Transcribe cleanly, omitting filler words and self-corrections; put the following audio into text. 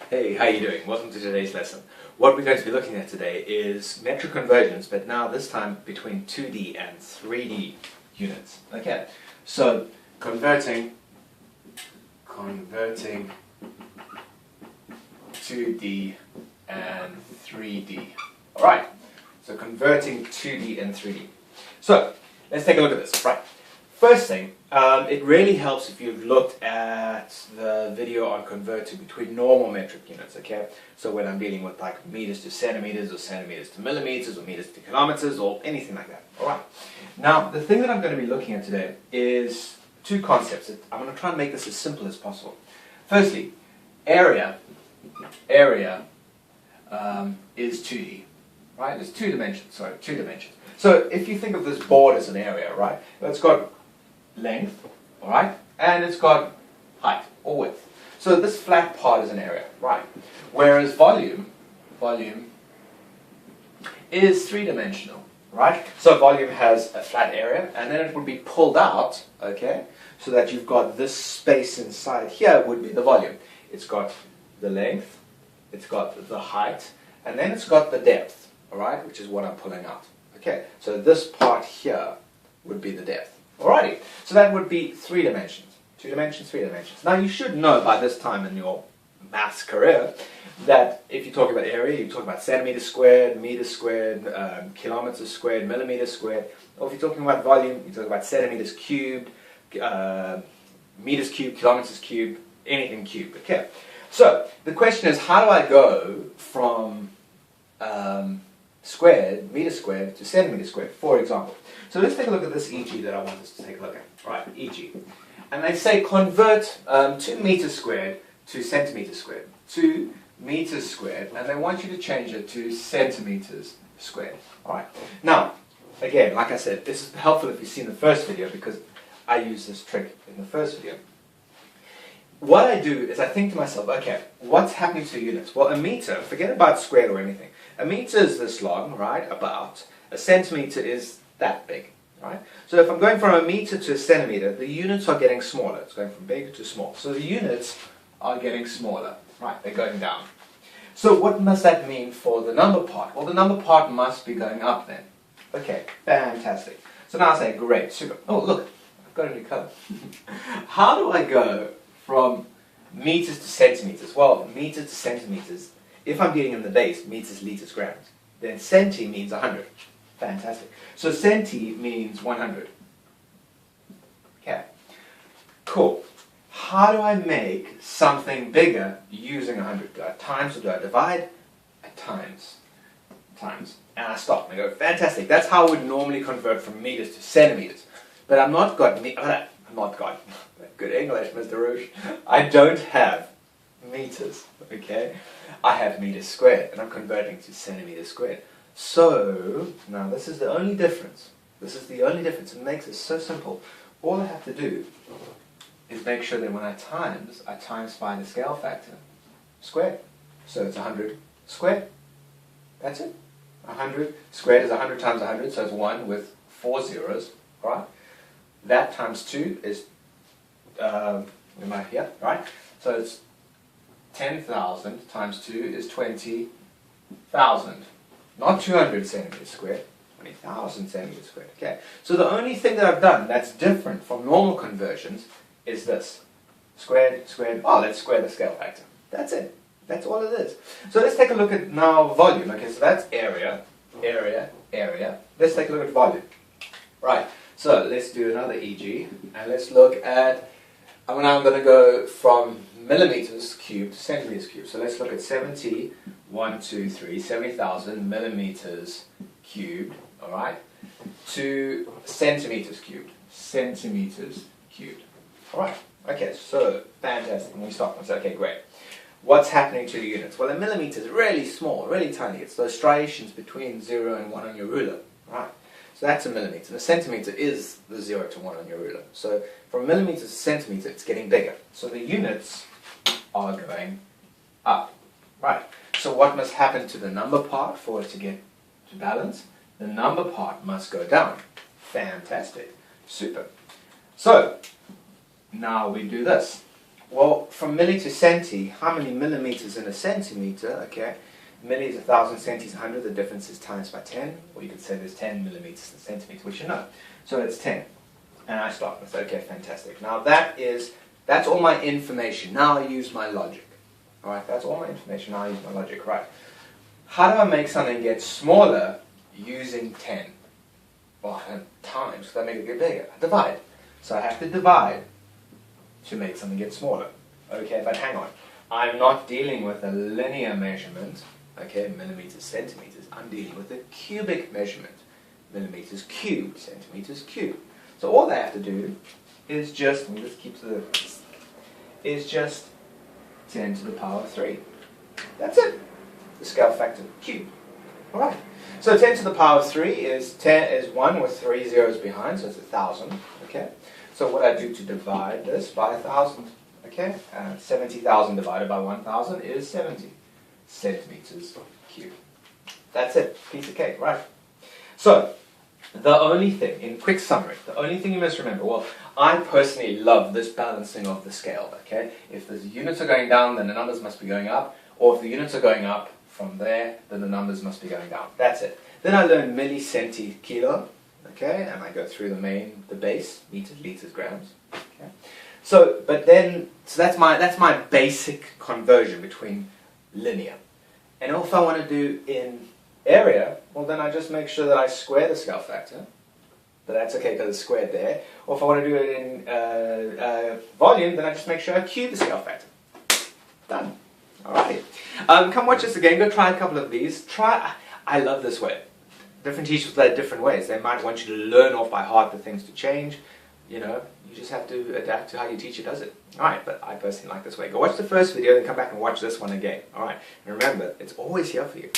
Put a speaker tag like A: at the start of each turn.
A: Hey, how you doing? Welcome to today's lesson. What we're going to be looking at today is metric conversions, but now this time between 2D and 3D units. Okay, so converting 2D and 3D. Alright, so converting 2D and 3D. So, let's take a look at this. Right. First thing, it really helps if you've looked at the video on converting between normal metric units, okay? So when I'm dealing with like meters to centimeters or centimeters to millimeters or meters to kilometers or anything like that, alright? Now, the thing that I'm going to be looking at today is two concepts. I'm going to try and make this as simple as possible. Firstly, area is 2D, right? It's two dimensions. So if you think of this board as an area, right? It's got length, alright, and it's got height or width. So this flat part is an area, right? Whereas volume is three-dimensional, right? So volume has a flat area, and then it would be pulled out, okay, so that you've got this space inside here would be the volume. It's got the length, it's got the height, and then it's got the depth, alright, which is what I'm pulling out. Okay, so this part here would be the depth. Alrighty, so that would be three dimensions. 2 dimensions, 3 dimensions. Now you should know by this time in your maths career that if you're talking about area, you're talking about centimeters squared, meters squared, kilometers squared, millimeters squared. Or if you're talking about volume, you're talking about centimeters cubed, meters cubed, kilometers cubed, anything cubed. Okay, so the question is, how do I go from squared, meter squared, to centimeter squared, for example? So let's take a look at this EG that I want us to take a look at. Right, EG. And they say convert 2 meters squared to centimeters squared. 2 meters squared, and they want you to change it to centimeters squared. Alright. Now, again, like I said, this is helpful if you've seen the first video because I used this trick in the first video. What I do is I think to myself, okay, what's happening to units? Well, a meter, forget about squared or anything. A meter is this long, right, about. A centimeter is that big, right? So if I'm going from a meter to a centimeter, the units are getting smaller. It's going from big to small. So the units are getting smaller, right? They're going down. So what must that mean for the number part? Well, the number part must be going up then. Okay, fantastic. So now I say, great, super. Oh, look, I've got a new color. How do I go from meters to centimeters? Well, meters to centimeters, if I'm dealing in the base, meters, liters, grams, then centi means 100. Fantastic. So centi means 100. Okay. Cool. How do I make something bigger using 100? Do I times or do I divide? I times. And I stop and I go, fantastic. That's how I would normally convert from meters to centimeters. But I'm not got, good English, Mr. Rouge. I don't have meters, okay? I have meters squared, and I'm converting to centimeters squared. So, now this is the only difference. It makes it so simple. All I have to do is make sure that when I times by the scale factor squared. So it's 100 squared. That's it. 100 squared is 100 times 100, so it's 1 with 4 zeros. Alright? That times 2 is, right? So it's 10,000 times 2 is 20,000. Not 200 centimeters squared, 20,000 centimeters squared. Okay. So the only thing that I've done that's different from normal conversions is this. Squared, squared, oh, let's square the scale factor. That's it. That's all it is. So let's take a look at now volume. Okay, so that's area. Let's take a look at volume. Right, so let's do another EG, and let's look at, now I'm going to go from millimeters cubed to centimeters cubed. So let's look at 70,000 millimeters cubed, alright, to centimeters cubed. Alright, okay, so fantastic. And we stop and say, okay, great. What's happening to the units? Well, a millimeter is really small, really tiny. It's those striations between 0 and 1 on your ruler, right? So that's a millimeter. And a centimeter is the 0 to 1 on your ruler. So from millimeter to centimeter, it's getting bigger. So the units are going up, right? So what must happen to the number part for it to get to balance? The number part must go down. Fantastic. Super. So, now we do this. Well, from milli to centi, how many millimeters in a centimeter? Okay, milli is 1,000, centi is 100. The difference is times by 10, or you could say there's 10 millimeters in a centimeter, which you know. So it's 10. And I stop and say, okay, fantastic. Now that's all my information. Now I use my logic. All right, that's all my information. Now I use my logic. Right. How do I make something get smaller using 10? Well, times, because I make it get bigger. I divide. So I have to divide to make something get smaller. Okay, but hang on. I'm not dealing with a linear measurement, okay, millimeters, centimeters. I'm dealing with a cubic measurement, millimeters cubed, centimeters cubed. So all I have to do is just, let me just keep to the, is just 10 to the power 3. That's it. The scale factor cubed. All right. So 10 to the power 3 is 1 with 3 zeros behind, so it's 1,000. Okay. So what I do to divide this by 1,000, okay, 70,000 divided by 1,000 is 70 centimeters cubed. That's it, piece of cake, right? So, the only thing, in quick summary, the only thing you must remember, well, I personally love this balancing of the scale, okay? If the units are going down, then the numbers must be going up, or if the units are going up from there, then the numbers must be going down. That's it. Then I learn milli, centi, kilo. Okay, and I go through the base, meters, liters, grams. Okay, so that's my basic conversion between linear. And if I want to do in area, well then I just make sure that I square the scale factor. But that's okay because it's squared there. Or if I want to do it in volume, then I just make sure I cube the scale factor. Done. All right. Come watch this again. Go try a couple of these. I love this way. Different teachers play it different ways. They might want you to learn off by heart the things to change. You know, you just have to adapt to how your teacher does it. Alright, but I personally like this way. Go watch the first video and come back and watch this one again. Alright, and remember, it's always here for you.